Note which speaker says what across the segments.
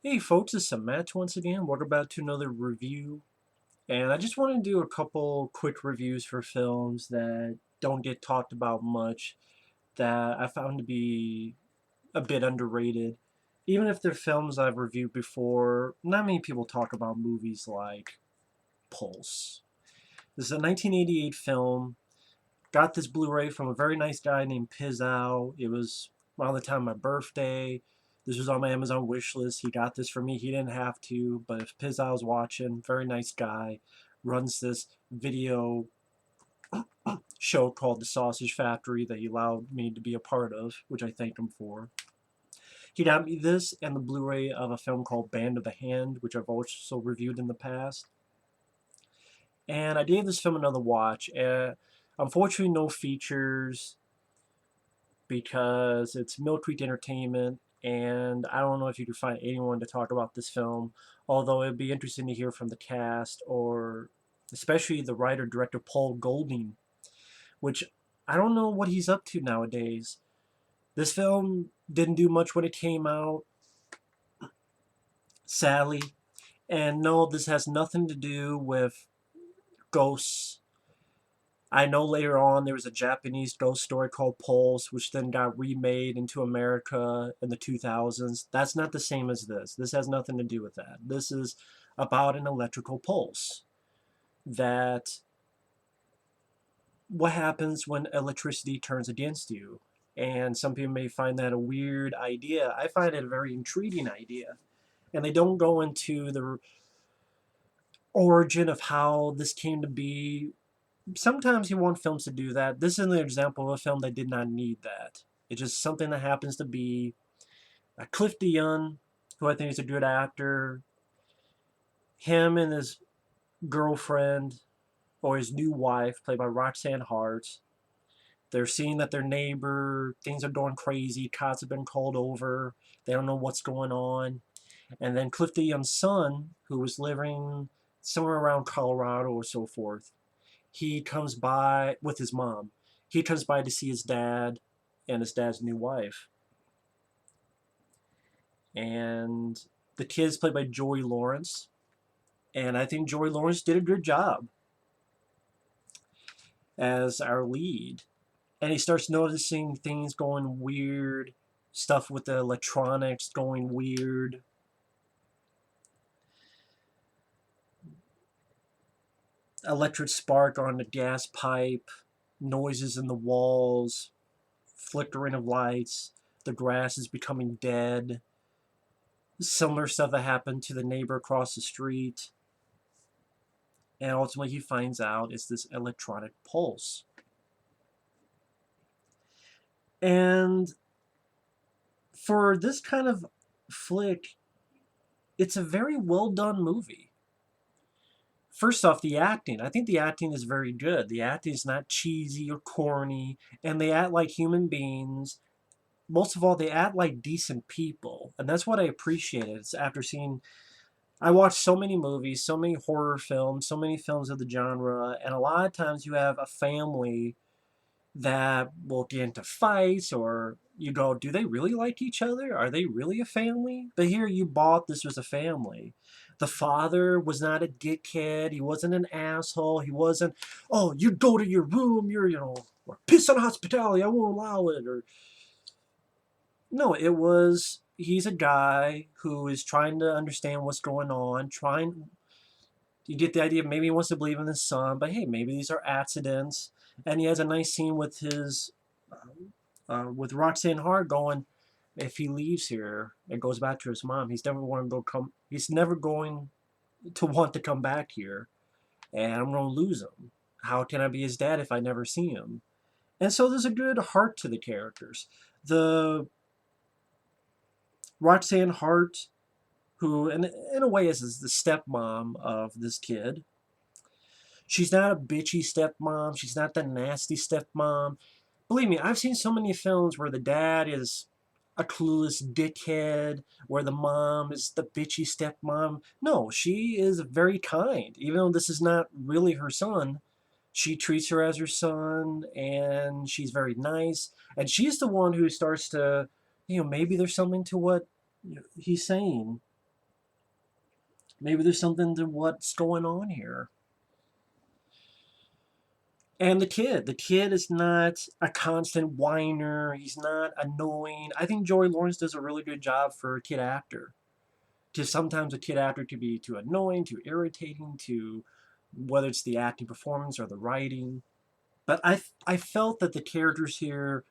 Speaker 1: Hey folks, it's Matt once again. Welcome back to another review. And I just want to do a couple quick reviews for films that don't get talked about much, that I found to be a bit underrated. Even if they're films I've reviewed before, not many people talk about movies like Pulse. This is a 1988 film. Got this Blu-ray from a very nice guy named Pizzow. It was around the time of my birthday. This was on my Amazon wish list. He got this for me. He didn't have to, but if Pizzow's watching, very nice guy, runs this video show called The Sausage Factory that he allowed me to be a part of, which I thank him for. He got me this and the Blu-ray of a film called Band of the Hand, which I've also reviewed in the past. And I gave this film another watch. Unfortunately, no features because it's Mill Creek Entertainment, and I don't know if you could find anyone to talk about this film, although it'd be interesting to hear from the cast, or especially the writer-director Paul Golding, which I don't know what he's up to nowadays. This film didn't do much when it came out, sadly, and no, this has nothing to do with ghosts. I know later on there was a Japanese ghost story called Pulse, which then got remade into America in the 2000s. That's not the same as this. This has nothing to do with that. This is about an electrical pulse. That what happens when electricity turns against you. And some people may find that a weird idea. I find it a very intriguing idea. And they don't go into the origin of how this came to be. Sometimes you want films to do that. This is an example of a film that did not need that. It's just something that happens to be Cliff DeYoung, who I think is a good actor. Him and his girlfriend, or his new wife, played by Roxanne Hart. They're seeing that their neighbor, things are going crazy, cops have been called over, they don't know what's going on. And then Cliff DeYoung's son, who was living somewhere around Colorado or so forth, he comes by with his mom. He comes by to see his dad and his dad's new wife. And the kid's played by Joey Lawrence. And I think Joey Lawrence did a good job as our lead. And he starts noticing things going weird, stuff with the electronics going weird. Electric spark on the gas pipe, noises in the walls, flickering of lights, the grass is becoming dead. Similar stuff that happened to the neighbor across the street. And ultimately he finds out it's this electronic pulse. And for this kind of flick, it's a very well done movie. First off, the acting. I think the acting is very good. The acting is not cheesy or corny, and they act like human beings. Most of all, they act like decent people, and that's what I appreciated. It's after seeing, I watched so many movies, so many horror films, so many films of the genre, and a lot of times you have a family that will get into fights, or you go, do they really like each other? Are they really a family? But here you bought this was a family. The father was not a dickhead. He wasn't an asshole. He wasn't, oh, you go to your room, or piss on hospitality, I won't allow it. Or no, it was, he's a guy who is trying to understand what's going on, you get the idea, maybe he wants to believe in his son, but hey, maybe these are accidents. And he has a nice scene with his, with Roxanne Hart going, if he leaves here and goes back to his mom, he's never going to want to come back here, and I'm going to lose him. How can I be his dad if I never see him? And so there's a good heart to the characters. The Roxanne Hart, who in a way is the stepmom of this kid. She's not a bitchy stepmom. She's not the nasty stepmom. Believe me, I've seen so many films where the dad is a clueless dickhead, where the mom is the bitchy stepmom. No, she is very kind. Even though this is not really her son, she treats her as her son, and she's very nice. And she's the one who starts to, maybe there's something to what he's saying. Maybe there's something to what's going on here. And the kid is not a constant whiner. He's not annoying. I think Joey Lawrence does a really good job for a kid actor. Just sometimes a kid actor could be too annoying, too irritating, too, whether it's the acting performance or the writing. But I felt that the characters here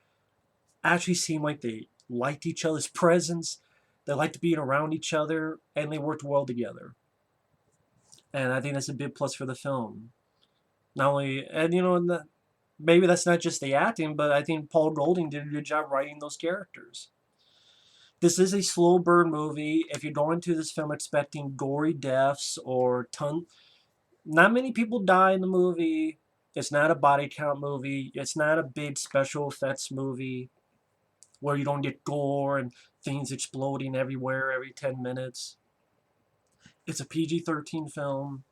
Speaker 1: actually seemed like they liked each other's presence. They liked being around each other, and they worked well together. And I think that's a big plus for the film. Not only, and maybe that's not just the acting, but I think Paul Golding did a good job writing those characters. This is a slow burn movie. If you're going to this film expecting gory deaths or not many people die in the movie. It's not a body count movie. It's not a big special effects movie where you don't get gore and things exploding everywhere every 10 minutes. It's a PG-13 film.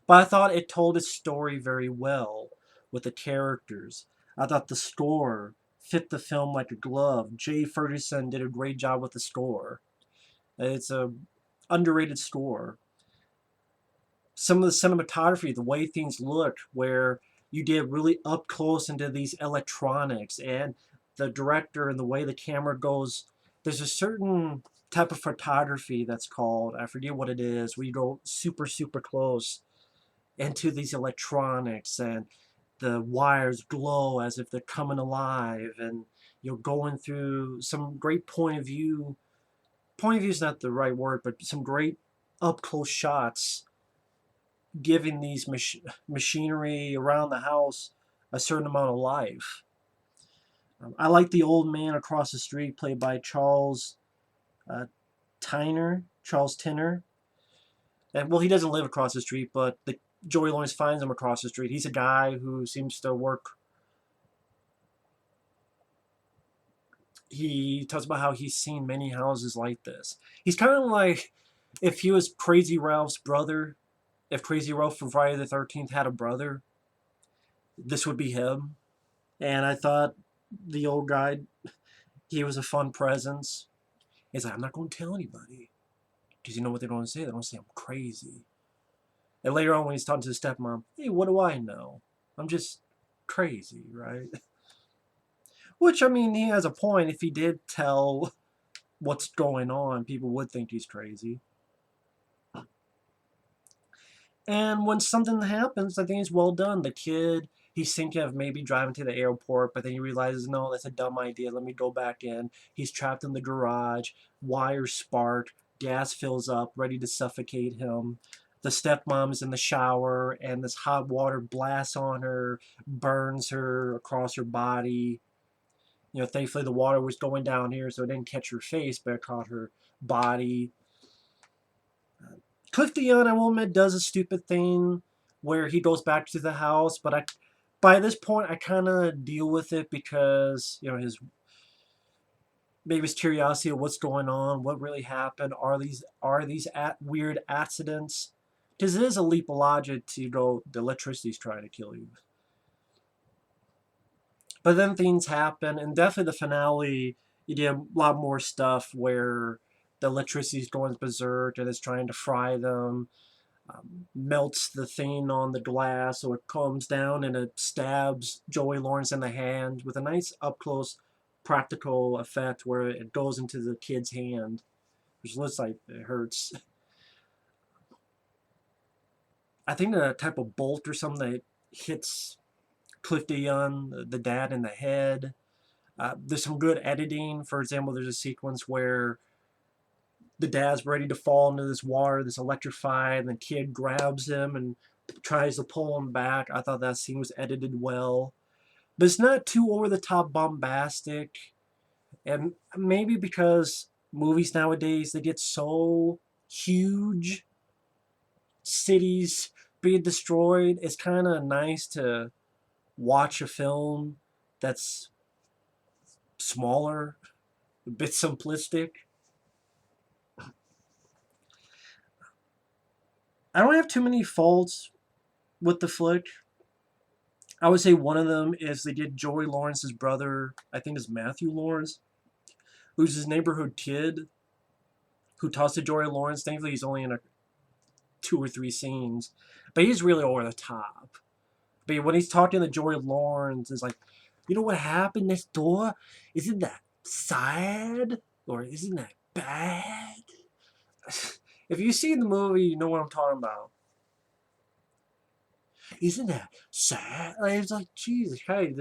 Speaker 1: But I thought it told its story very well with the characters. I thought the score fit the film like a glove. Jay Ferguson did a great job with the score. It's a underrated score. Some of the cinematography, the way things look, where you get really up close into these electronics and the director and the way the camera goes. There's a certain type of photography that's called, I forget what it is, where you go super, super close into these electronics and the wires glow as if they're coming alive and you're going through some great point of view is not the right word, but some great up close shots giving these machinery around the house a certain amount of life. I like the old man across the street played by uh, Charles Tinner. And well, he doesn't live across the street, but Joey Lawrence finds him across the street. He's a guy who seems to work. He talks about how he's seen many houses like this. He's kind of like if he was Crazy Ralph's brother. If Crazy Ralph from Friday the 13th had a brother, this would be him. And I thought the old guy, he was a fun presence. He's like, I'm not going to tell anybody. Because you know what they're going to say? They're going to say I'm crazy. And later on when he's talking to his stepmom, hey, what do I know? I'm just crazy, right? Which, I mean, he has a point. If he did tell what's going on, people would think he's crazy. And when something happens, I think it's well done. The kid, he's thinking of maybe driving to the airport, but then he realizes, no, that's a dumb idea. Let me go back in. He's trapped in the garage. Wires spark. Gas fills up, ready to suffocate him. The stepmom is in the shower, and this hot water blasts on her, burns her across her body. Thankfully the water was going down here, so it didn't catch her face, but it caught her body. Cliff Dion, I will admit, does a stupid thing where he goes back to the house, but by this point, I kind of deal with it because maybe his curiosity of what's going on, what really happened, are these weird accidents? Because it is a leap of logic to go, the electricity's trying to kill you. But then things happen, and definitely the finale, you get a lot more stuff where the electricity's going berserk and it's trying to fry them. Melts the thing on the glass, so it comes down and it stabs Joey Lawrence in the hand with a nice up close practical effect where it goes into the kid's hand, which looks like it hurts. I think a type of bolt or something that hits Cliff Dion, the dad, in the head. There's some good editing. For example, there's a sequence where the dad's ready to fall into this water, this electrified, and the kid grabs him and tries to pull him back. I thought that scene was edited well. But it's not too over the top bombastic. And maybe because movies nowadays, they get so huge, cities being destroyed, it's kind of nice to watch a film that's smaller, a bit simplistic. I don't have too many faults with the flick. I would say one of them is they did Joey Lawrence's brother, I think is Matthew Lawrence, who's his neighborhood kid. who talks to Jory Lawrence. Thankfully, he's only in 2 or 3 scenes, but he's really over the top. But when he's talking to Jory Lawrence, it's like, you know what happened next door? Isn't that sad? Or isn't that bad? If you see the movie, you know what I'm talking about. Isn't that sad? Like, it's like, Jesus, hey,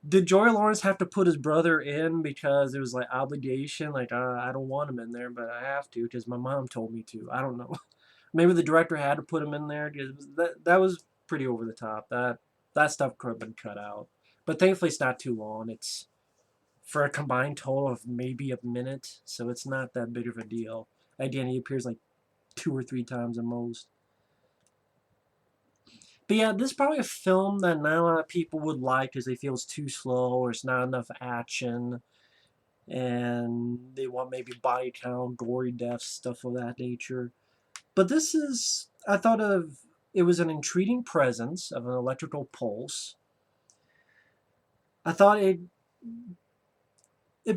Speaker 1: did Jory Lawrence have to put his brother in because it was like obligation? Like, I don't want him in there, but I have to because my mom told me to. I don't know. Maybe the director had to put him in there because that was pretty over the top. That stuff could have been cut out. But thankfully, it's not too long. It's for a combined total of maybe a minute, so it's not that big of a deal. Again, he appears like 2 or 3 times at most. But yeah, this is probably a film that not a lot of people would like because they feel it's too slow or it's not enough action, and they want maybe body count, gory deaths, stuff of that nature. But this is, I thought of, it was an intriguing presence of an electrical pulse. I thought it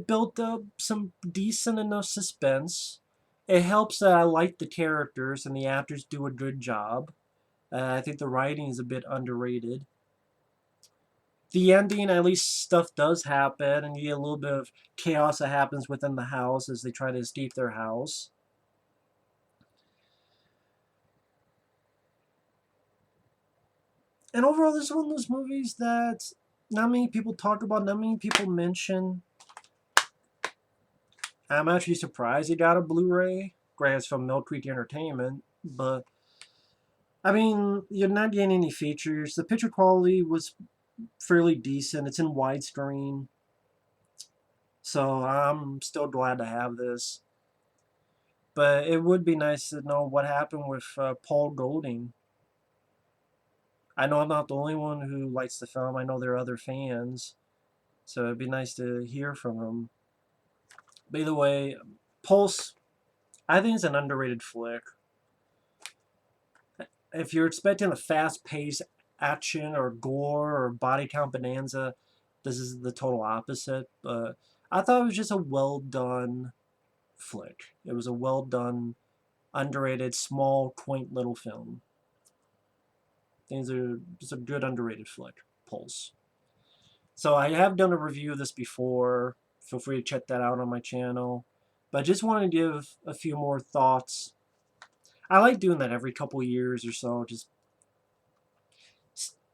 Speaker 1: built up some decent enough suspense. It helps that I like the characters and the actors do a good job. I think the writing is a bit underrated. The ending, at least stuff does happen, and you get a little bit of chaos that happens within the house as they try to escape their house. And overall, this is one of those movies that not many people talk about, not many people mention. I'm actually surprised it got a Blu-ray. Granted, it's from Mill Creek Entertainment, but I mean, you're not getting any features. The picture quality was fairly decent. It's in widescreen, so I'm still glad to have this. But it would be nice to know what happened with Paul Golding. I know I'm not the only one who likes the film. I know there are other fans, so it'd be nice to hear from him. But either way, Pulse, I think it's an underrated flick. If you're expecting a fast-paced action or gore or body count bonanza, this is the total opposite. But I thought it was just a well-done flick. It was a well-done, underrated, small, quaint little film. Things are just a good underrated flick. Pulse. So I have done a review of this before. Feel free to check that out on my channel. But I just want to give a few more thoughts. I like doing that every couple years or so. Just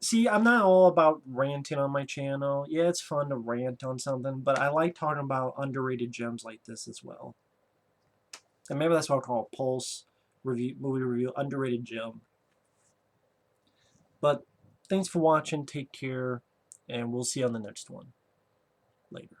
Speaker 1: see, I'm not all about ranting on my channel. Yeah, it's fun to rant on something, but I like talking about underrated gems like this as well. And maybe that's what I'll call a Pulse review, movie review, underrated gem. But thanks for watching. Take care, and we'll see you on the next one. Later.